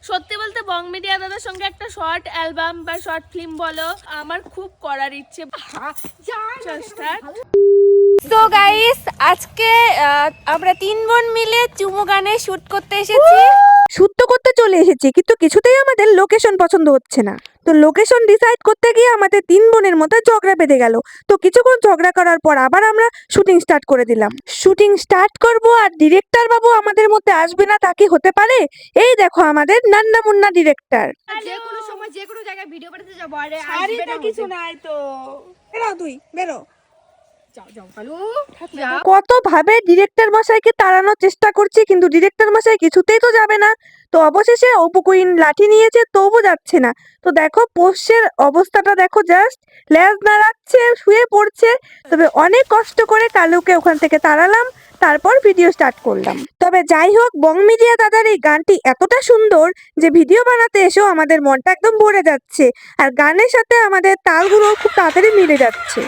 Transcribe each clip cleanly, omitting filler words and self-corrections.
সত্যি বলতে বং মিডিয়া দাদার সঙ্গে একটা শর্ট অ্যালবাম বা শর্ট ফিল্ম বলো আমার খুব করার ইচ্ছে। তো গাইস আজকে আমরা 3 বোন মিলে চুমু গানে শুট করতে এসেছি। শুট তো করতে চলে এসেছি, কিন্তু কিছুতেই আমাদের লোকেশন পছন্দ হচ্ছে না। তো লোকেশন ডিসাইড করতে গিয়ে আমাদের 3 বোনের মধ্যে ঝগড়া বেঁধে গেল। তো কিছুক্ষণ ঝগড়া করার পর আবার আমরা শুটিং স্টার্ট করে দিলাম। শুটিং স্টার্ট করব আর ডিরেক্টর বাবু আমাদের মধ্যে আসবে না, তা কি হতে পারে? এই দেখো আমাদের নান্না মুন্না ডিরেক্টর। যে কোনো সময় যে কোনো জায়গায় ভিডিও বানাতে যাবো, আরে শাড়িতে কিছু নাই তো। বেরো তুই, বেরো। যাও যাও কালু। কত ভাবে ডিরেক্টর মশাইকে তাড়ানোর চেষ্টা করছি, কিন্তু ডিরেক্টর মশাই কিছুতেই তো যাবে না। তো অবশেষে অপু কুইন লাঠি নিয়েছে, তবু যাচ্ছে না। তো দেখো পোষ্যের অবস্থাটা দেখো, জাস্ট লেজ নাড়াচ্ছে, শুয়ে পড়ছে। তবে অনেক কষ্ট করে কালুকে ওখান থেকে তাড়ালাম, তারপর ভিডিও স্টার্ট করলাম। তবে যাই হোক, বং মিডিয়া দাদার এই গানটি এতটা সুন্দর যে ভিডিও বানাতে এসেও আমাদের মনটা একদম ভরে যাচ্ছে, আর গানের সাথে আমাদের তালগুলো খুব তাড়াতাড়ি মিলে যাচ্ছে।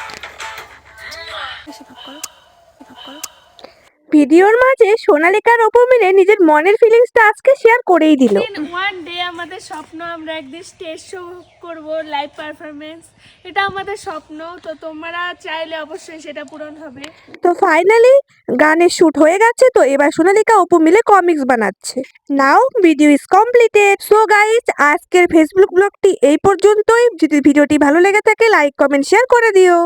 ভিডিওর মাঝে সোনালিকার অপু মিলে নিজের মনের ফিলিংসটা আজকে শেয়ার করেই দিল। ওয়ান ডে আমাদের স্বপ্ন আমরা একদিন স্টেজ শো করব, লাইভ পারফরমেন্স, এটা আমাদের স্বপ্ন। তো তোমরা চাইলে অবশ্যই সেটা পূরণ হবে। তো ফাইনালি গানের শুট হয়ে গেছে। তো এবার সোনালিকা অপু মিলে কমিক্স বানাচ্ছে। Now video is completed. So guys, আজকের ফেসবুক ব্লগটি এই পর্যন্তই। যদি ভিডিওটি ভালো লেগে থাকে লাইক কমেন্ট শেয়ার করে দিও।